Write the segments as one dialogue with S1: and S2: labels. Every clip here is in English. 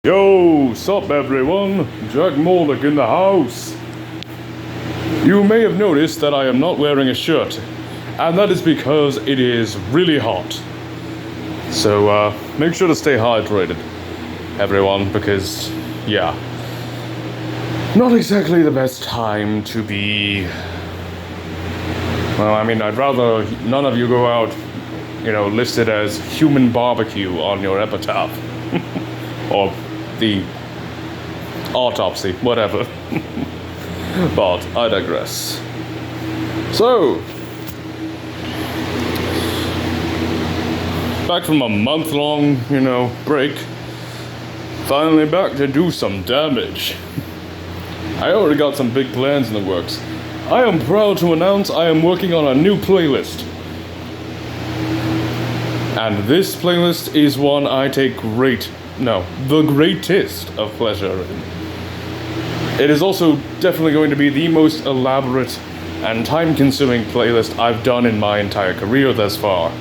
S1: Yo, sup everyone, Jack Moldick in the house. You may have noticed that I am not wearing a shirt, and that is because it is really hot. So make sure to stay hydrated, everyone, because, yeah, not exactly the best time to be... Well, I mean, I'd rather none of you go out, listed as human barbecue on your epitaph. Or the autopsy, whatever. But I digress. So, back from a month-long, break, finally back to do some damage. I already got some big plans in the works. I am proud to announce I am working on a new playlist. And this playlist is one I take the greatest of pleasure in. It is also definitely going to be the most elaborate and time-consuming playlist I've done in my entire career thus far.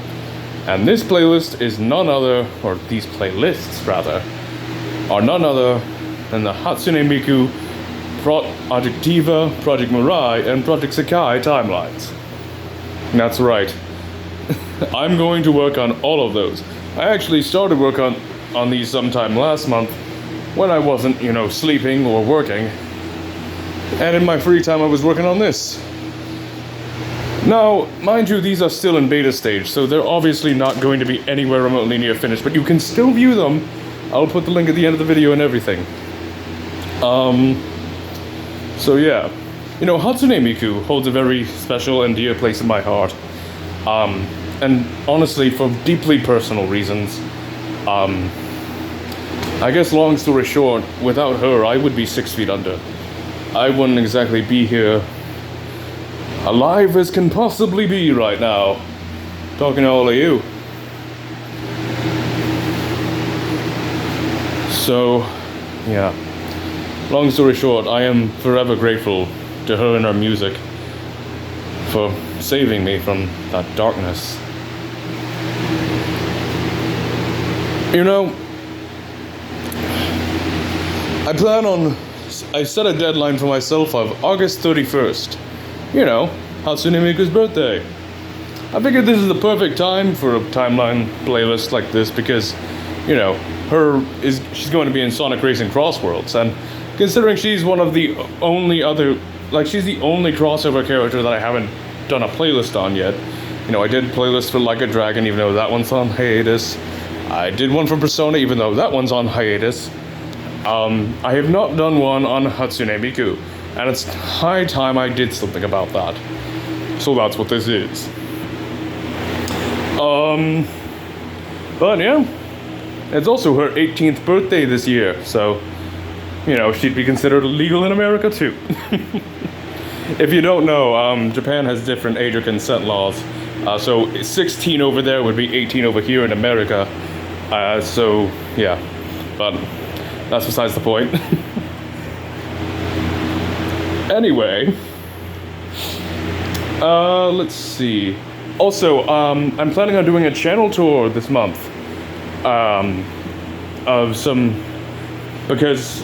S1: And this playlist is none other, or these playlists rather, are none other than the Hatsune Miku, Project Diva, Project Mirai, and Project Sekai timelines. That's right. I'm going to work on all of those. I actually started work on these sometime last month when I wasn't, sleeping or working. And in my free time I was working on this. Now, mind you, these are still in beta stage, so they're obviously not going to be anywhere remotely near finished, but you can still view them. I'll put the link at the end of the video and everything. So yeah. Hatsune Miku holds a very special and dear place in my heart. And honestly, for deeply personal reasons. I guess long story short, without her, I would be 6 feet under. I wouldn't exactly be here, alive as can possibly be right now, talking to all of you. So, yeah. Long story short, I am forever grateful to her and her music for saving me from that darkness. I set a deadline for myself of August 31st. Hatsune Miku's birthday. I figured this is the perfect time for a timeline playlist like this because, she's going to be in Sonic Racing Cross Worlds, and considering she's one of the only she's the only crossover character that I haven't done a playlist on yet. I did playlist for Like a Dragon, even though that one's on hiatus. I did one for Persona, even though that one's on hiatus. I have not done one on Hatsune Miku, and it's high time I did something about that. So that's what this is. But yeah, it's also her 18th birthday this year, so, she'd be considered legal in America too. If you don't know, Japan has different age of consent laws. So 16 over there would be 18 over here in America. So, yeah, but that's besides the point. Anyway, let's see. Also, I'm planning on doing a channel tour this month. Of some, because,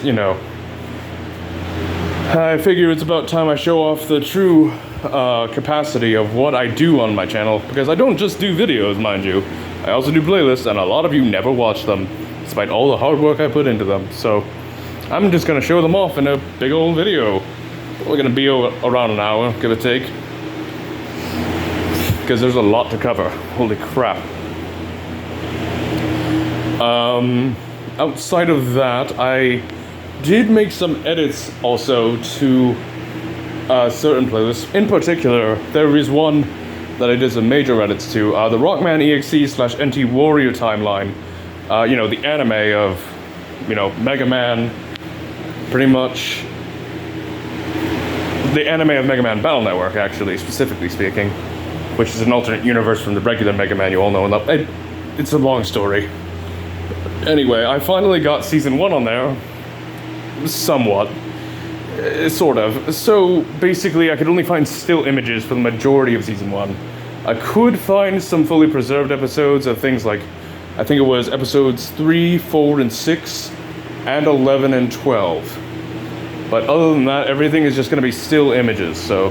S1: I figure it's about time I show off the true capacity of what I do on my channel, because I don't just do videos, mind you. I also do playlists, and a lot of you never watch them, despite all the hard work I put into them. So I'm just gonna show them off in a big old video. We're gonna be around an hour, give or take, because there's a lot to cover. Holy crap. Outside of that, I did make some edits also to certain playlists. In particular, there is one that I did some major edits to, the Rockman EXE / NT Warrior timeline. The anime of, Mega Man, pretty much. The anime of Mega Man Battle Network, actually, specifically speaking, which is an alternate universe from the regular Mega Man you all know. And it's a long story. Anyway, I finally got Season 1 on there. Somewhat. Sort of. So, basically, I could only find still images for the majority of Season 1. I could find some fully preserved episodes of things like, I think it was episodes 3, 4, and 6, and 11 and 12. But other than that, everything is just going to be still images, so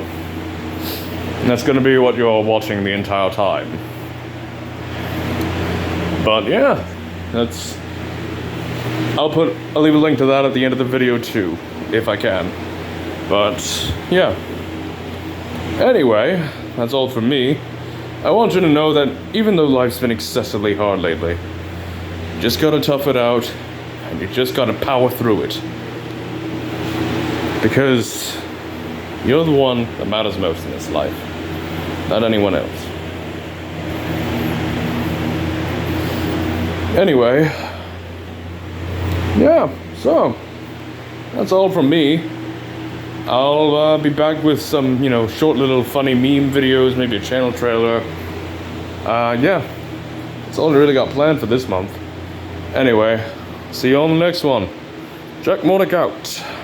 S1: that's going to be what you're watching the entire time. But yeah, I'll leave a link to that at the end of the video too, if I can. But yeah. Anyway, that's all from me. I want you to know that even though life's been excessively hard lately, you just gotta tough it out, and you just gotta power through it. Because you're the one that matters most in this life, not anyone else. Anyway, yeah, so that's all from me. I'll be back with some, short little funny meme videos, maybe a channel trailer. Yeah, that's all I really got planned for this month. Anyway, see you on the next one. Jack Mordick out.